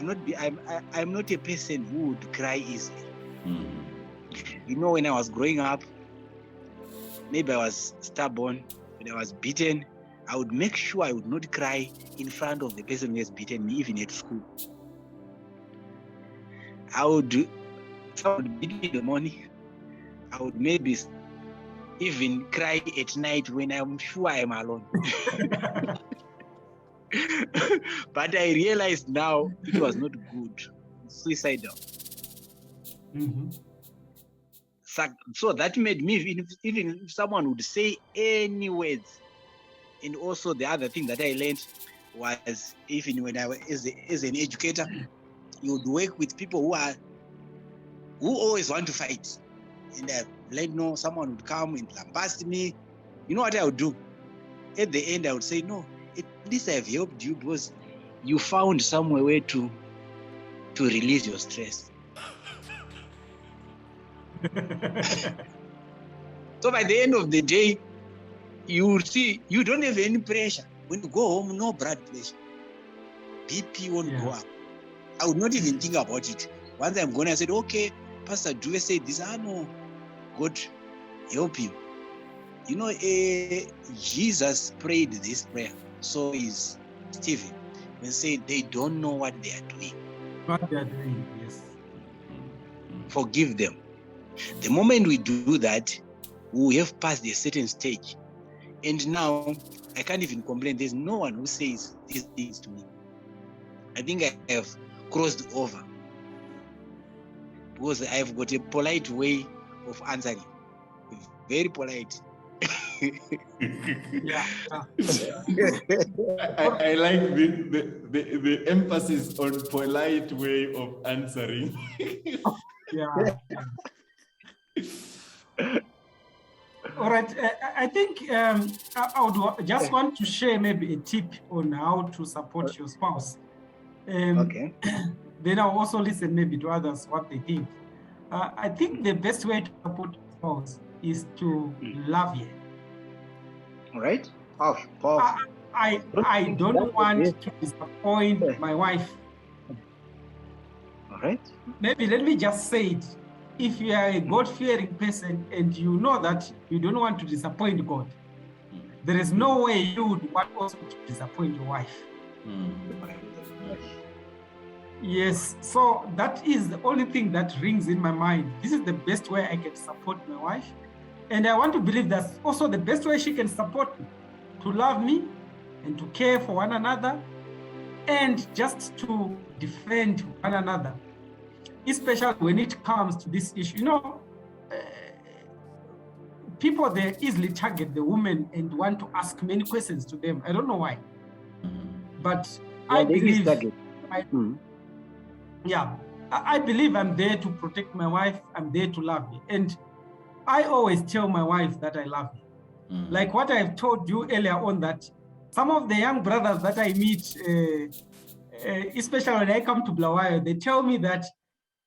not a person who would cry easily. You know, when I was growing up, maybe I was stubborn. When I was beaten, I would make sure I would not cry in front of the person who has beaten me, even at school. Someone would beat me in the morning. I would maybe even cry at night when I'm sure I'm alone. But I realized now it was not good. It's suicidal. So that made me, even if someone would say any words. And also the other thing that I learned was, even when I was as an educator, you would work with people who always want to fight. And I learned, no, someone would come and lambast me. You know what I would do? At the end, I would say, no, at least I've helped you because you found somewhere where to release your stress. So by the end of the day, you will see you don't have any pressure. When you go home, no blood pressure. BP won't go up. I would not even think about it. Once I'm gone, I said, okay, Pastor Dube said this. No, God help you. You know, Jesus prayed this prayer. So is Stephen. When said they don't know what they are doing. What they are doing, yes. Forgive them. The moment we do that, we have passed a certain stage. And now, I can't even complain. There's no one who says these things to me. I think I have crossed over. Because I've got a polite way of answering. Very polite. Yeah. I like the emphasis on polite way of answering. Yeah. All right. I think I would just want to share maybe a tip on how to support your spouse. Okay. Then I'll also listen maybe to others what they think. I think the best way to support your spouse is to love you. All right. I don't want to disappoint my wife. All right. Maybe let me just say it. If you are a God-fearing person and you know that you don't want to disappoint God, there is no way you would want also to disappoint your wife. Yes, so that is the only thing that rings in my mind. This is the best way I can support my wife. And I want to believe that's also the best way she can support me, to love me and to care for one another and just to defend one another, especially when it comes to this issue. You know, people, they easily target the women and want to ask many questions to them. I don't know why. But I believe, I believe I'm there to protect my wife. I'm there to love her. And I always tell my wife that I love her. Like what I've told you earlier on, that some of the young brothers that I meet, especially when I come to Blawayo, they tell me that,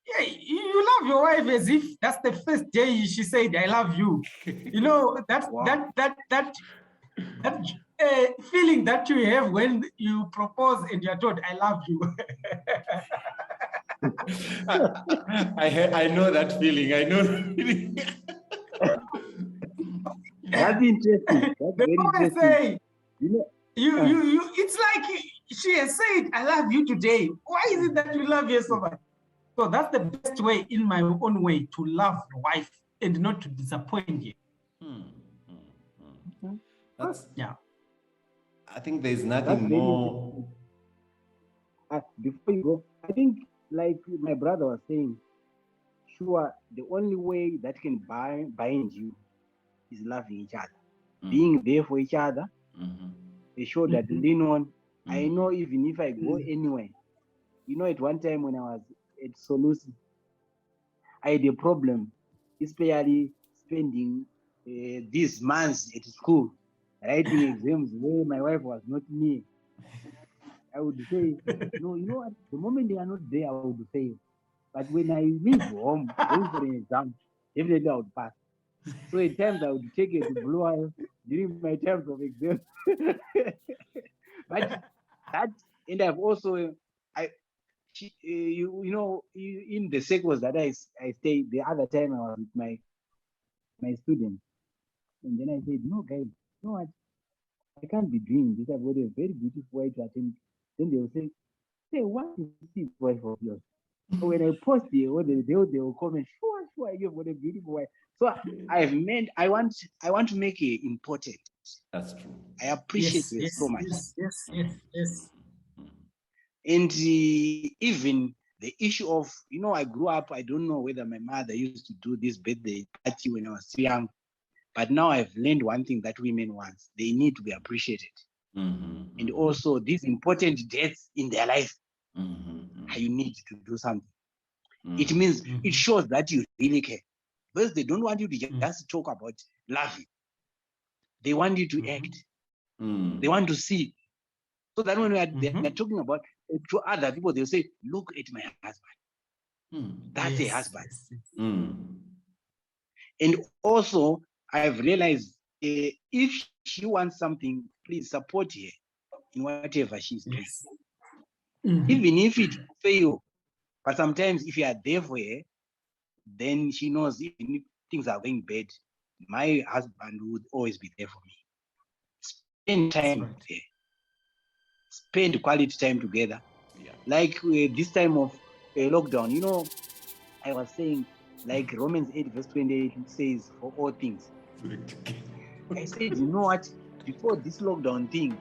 yeah, you love your wife as if that's the first day she said, I love you. You know, that feeling that you have when you propose and you're told, I love you. I know that feeling. I know that feeling. That's interesting. That's very interesting. Say, You know, it's like she has said, I love you today. Why is it that you love her so much? So that's the best way, in my own way, to love your wife and not to disappoint you. Yeah. I think there's nothing more. Before you go, I think, like my brother was saying, sure, the only way that can bind you is loving each other, being there for each other, a shoulder to lean on. I know even if I go anywhere, you know, at one time when I was at Solusi, I had a problem, especially spending these months at school, writing exams where my wife was not near. I would say, no, you know what, the moment they are not there, I would fail. But when I leave home, going for an exam, definitely I would pass. So at times I would take it to blow out during my times of exam. But that, and I've also, in the circles that I stayed, the other time I was with my students, and then I said, no, guys, you know what, I can't be doing this. I've got a very beautiful wife to attend. Then they will say, what is this wife of yours? So when I post here, they will comment, sure, you've got a beautiful wife. So I want to make it important. That's true. I appreciate it so much. Yes. And even the issue of, you know, I grew up, I don't know whether my mother used to do this birthday party when I was young, but now I've learned one thing that women want. They need to be appreciated. And also these important dates in their life, you need to do something. It means it shows that you really care. Because they don't want you to just talk about loving. They want you to act. They want to see. So that when they're talking about to other people, they'll say, look at my husband. That's a husband. And also, I've realized if she wants something, please support her in whatever she's doing. Even if it fails, but sometimes if you are there for her, then she knows even if things are going bad, my husband would always be there for me. Spend time with her. Spend quality time together. Yeah. Like this time of lockdown, you know, I was saying, like Romans 8 verse 28 says, for all things. I said, you know what? Before this lockdown thing,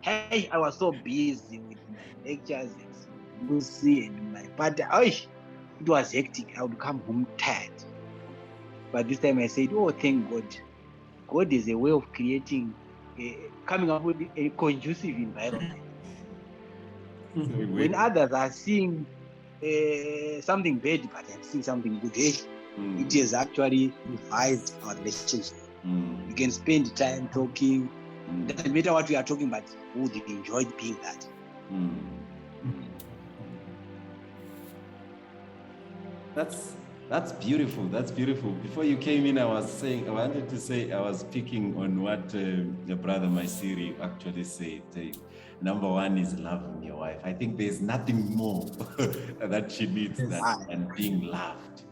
I was so busy with my lectures and Lucy and my party. It was hectic. I would come home tired. But this time I said, oh, thank God. God is a way of creating, coming up with a conducive environment. When others are seeing something bad, but I'm seeing something good, it has actually revived our relationship. We can spend time talking. Doesn't matter what we are talking about, we would enjoy being that. That's beautiful. That's beautiful. Before you came in, I wanted to say, I was picking on what your brother Maisiri actually said. Number one is loving your wife. I think there's nothing more that she needs than being loved.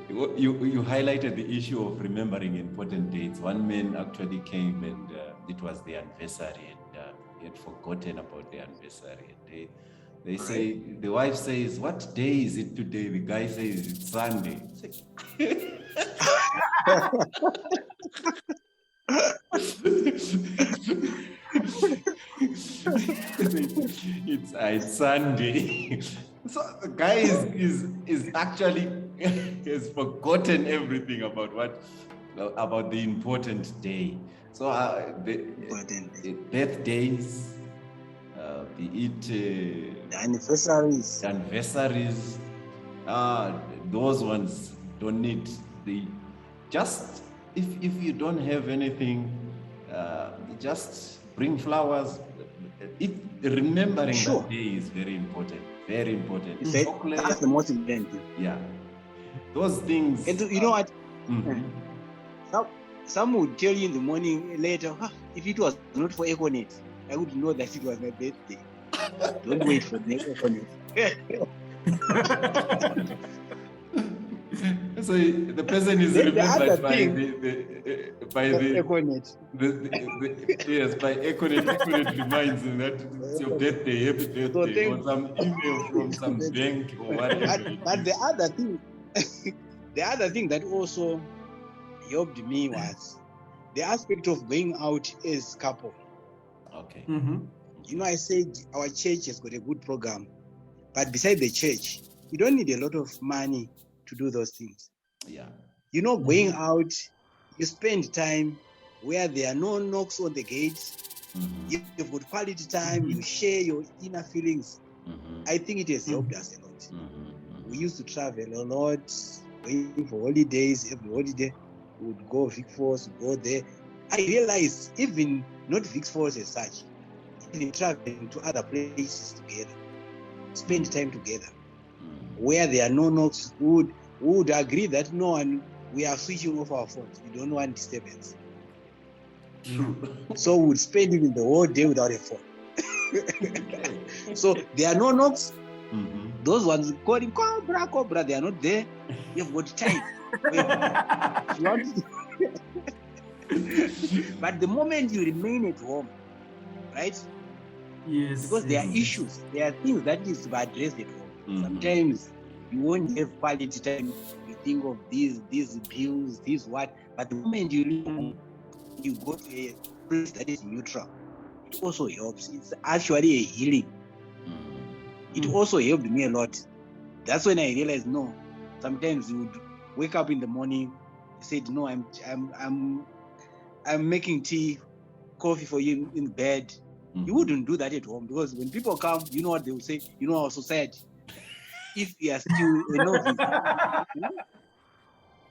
You highlighted the issue of remembering important dates. One man actually came and it was the anniversary, and he had forgotten about the anniversary. And They say, the wife says, "What day is it today?" The guy says, "It's Sunday." It's Sunday. So the guy is actually has forgotten everything about the important day. So the birthdays, be it the anniversaries, those ones don't need just if you don't have anything, just bring flowers. Remembering Sure. that day is very important. Very important. That's the most important thing. Yeah. Those things. And you know what? Mhm. Some would tell you in the morning later, if it was not for Econet, I would know that it was my birthday. Don't wait for the Econet. So the person is remembered by the Econet. Yes, by Econet. Econet reminds him that it's your birthday, happy birthday, or some email from some bank or whatever. But the other thing that also helped me was the aspect of going out as couple. Okay. You know, I said our church has got a good program, but beside the church, you don't need a lot of money to do those things. Yeah. You know, going out, you spend time where there are no knocks on the gates. You've got quality time, you share your inner feelings. I think it has helped us a lot. We used to travel a lot, waiting for holidays. Every holiday, we would go Vic Falls, go there. I realized even not Vic Falls as such, even traveling to other places together, spend time together, where there are no knocks, we would agree that we are switching off our phones. We don't want disturbance. So we would spend even the whole day without a phone. So there are no knocks. Those ones calling Cobra, they are not there. You've got time. But the moment you remain at home, right? Yes. Because there are issues, there are things that needs to be addressed at home. Sometimes you won't have quality time. You think of these bills, this what. But the moment you leave home, you go to a place that is neutral. It also helps. It's actually a healing. It also helped me a lot. That's when I realized, no, sometimes you would wake up in the morning, said, no, I'm making tea, coffee for you in bed. You wouldn't do that at home, because when people come, you know what they will say, you know our society. If you are still a novice,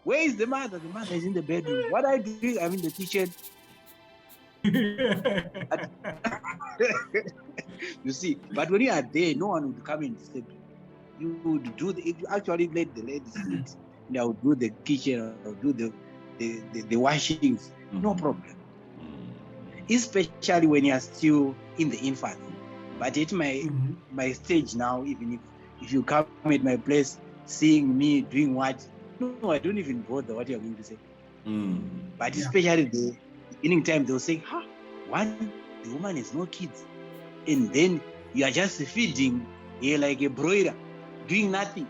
where is the mother? The mother is in the bedroom. What are you doing? I'm in the kitchen. You see, but when you are there, no one would come and disturb you. You would do if you actually let the ladies sit, I would do the kitchen, I would do the washings, no problem. Especially when you are still in the infancy. But at my stage now, even if you come at my place seeing me doing what, no, I don't even bother what you're going to say. But especially the beginning time, they'll say, the woman has no kids. And then you are just feeding like a broiler, doing nothing.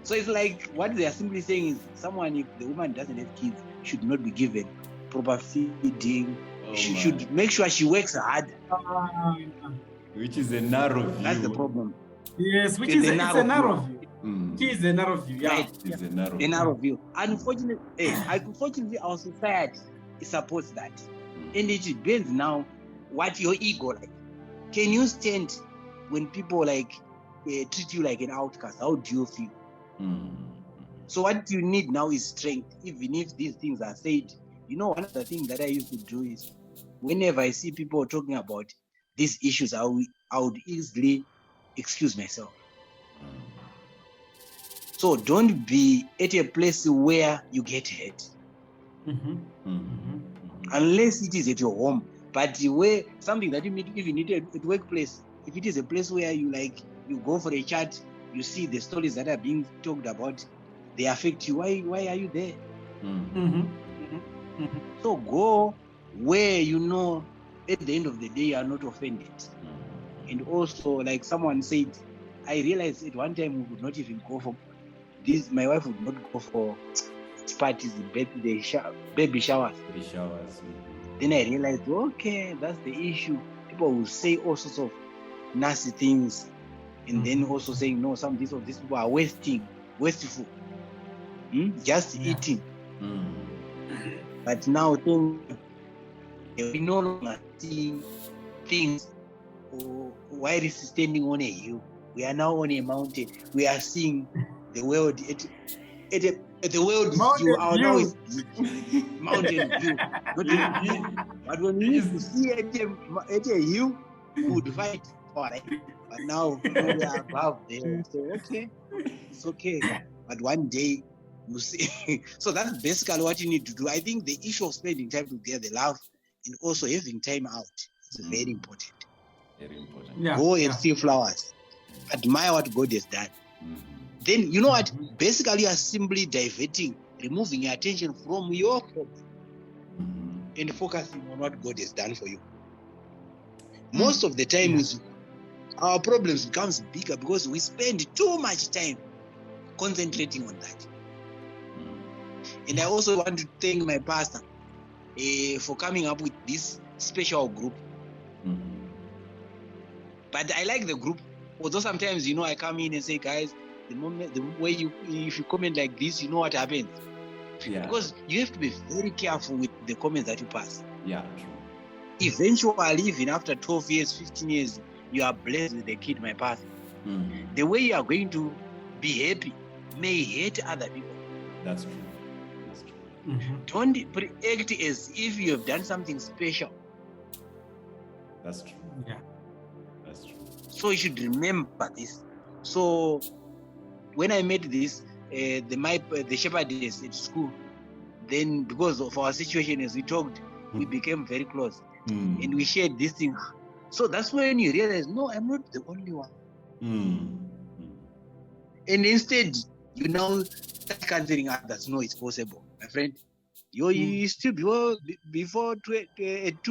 So it's like what they are simply saying is someone, if the woman doesn't have kids, should not be given proper feeding. She should make sure she works hard. Which is a narrow view. That's the problem. Yes, which is a narrow view. It is a narrow view. Yeah. Right. It's a narrow A narrow view. Unfortunately, our society supports that. And it depends now what your ego like. Can you stand when people treat you like an outcast? How do you feel? So what you need now is strength. Even if these things are said, one of the things that I used to do is whenever I see people talking about these issues, I would easily excuse myself. So don't be at a place where you get hurt. Unless it is at your home. But where something that you even need at workplace, if it is a place where you go for a chat, you see the stories that are being talked about, they affect you. Why are you there? So go where at the end of the day, you are not offended. And also, like someone said, I realized at one time we would not even go for this. My wife would not go for parties, birthday, baby showers. Baby showers. Then I realized, okay, that's the issue. People will say all sorts of nasty things, and then also saying, no, some of these people are wasteful, just eating. But now we no longer see things while it's standing on a hill. We are now on a mountain. We are seeing the world at the world view. Our now is mountain view, not a view. But when we used to see at a hill, we would fight for it. But now we are above there. So okay, it's okay. But one day you see. So that's basically what you need to do. I think the issue of spending time together, love, and also having time out is very important. Very important. Yeah. Go and see flowers. Admire what God has done. Then you know what? Basically, you are simply diverting, removing your attention from your problem and focusing on what God has done for you. Most of the time, our problems becomes bigger because we spend too much time concentrating on that. And I also want to thank my pastor for coming up with this special group. But I like the group, although sometimes, I come in and say, guys, the way if you comment like this, you know what happens. Yeah. Because you have to be very careful with the comments that you pass. Yeah, true. Eventually, even after 12 years, 15 years, you are blessed with a kid, my pastor. The way you are going to be happy may hate other people. That's true. That's true. Don't act as if you have done something special. That's true. Yeah. That's true. So you should remember this. So when I met this, the shepherdess at school, then because of our situation as we talked, we became very close. And we shared this thing. So that's when you realize, no, I'm not the only one. And instead, you now start considering others. No, it's possible. My friend, you still before 2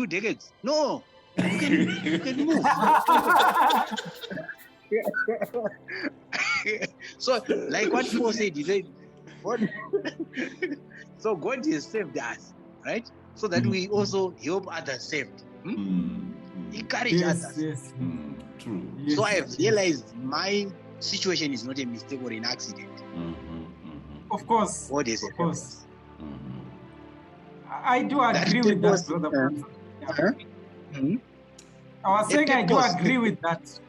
decades. No, you can move. So, like what Paul said, he said, so God has saved us, right? So that we also help others saved. Encourage others. Yes. True. So I have realized my situation is not a mistake or an accident. Of course. God is of course. I do agree with that, brother. I was saying I do agree with that.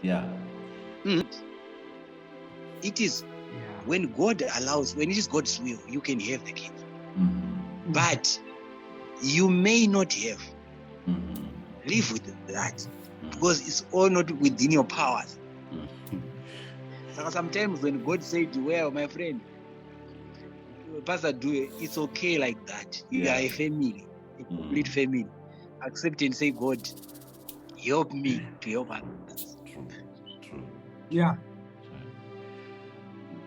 Yeah. It is when God allows, when it is God's will, you can have the kid. But you may not have. Live with that. Because it's all not within your powers. So sometimes when God said, well, my friend, Pastor Dube, it's okay like that. You are a family, a complete family. Accept and say, God, help me to help others. True. Yeah.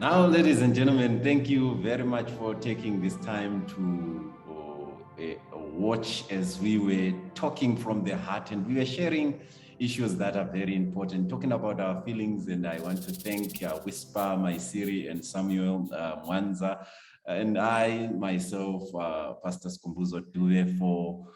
Now, ladies and gentlemen, thank you very much for taking this time to watch as we were talking from the heart, and we were sharing issues that are very important, talking about our feelings. And I want to thank Whisper, Maisiri, and Samuel Mwanza, and I myself, Pastor Skhumbuzo Dube, for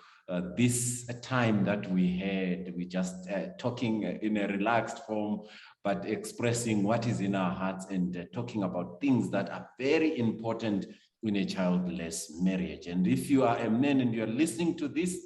this time that we had. We just talking in a relaxed form, but expressing what is in our hearts and talking about things that are very important in a childless marriage. And if you are a man and you're listening to this,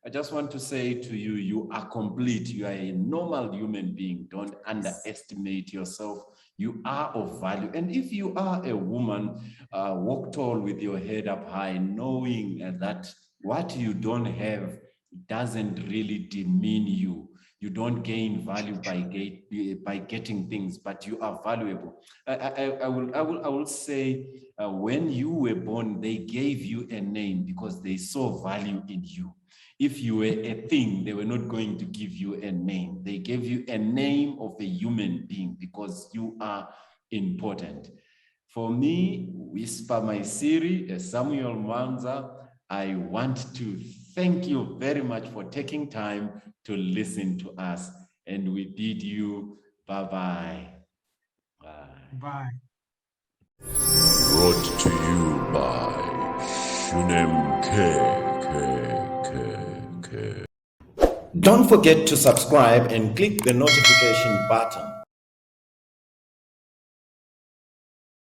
I just want to say to you, you are complete. You are a normal human being. Don't underestimate yourself. You are of value. And if you are a woman, walk tall with your head up high, knowing that what you don't have doesn't really demean you. You don't gain value by getting things, but you are valuable. I will say, when you were born, they gave you a name because they saw value in you. If you were a thing, they were not going to give you a name. They gave you a name of a human being because you are important. For me, Whisper Maisiri, Samuel Mwanza, I want to thank you very much for taking time to listen to us. And we bid you bye-bye. Bye. Bye. Brought to you by Shunem Care. Don't forget to subscribe and click the notification button.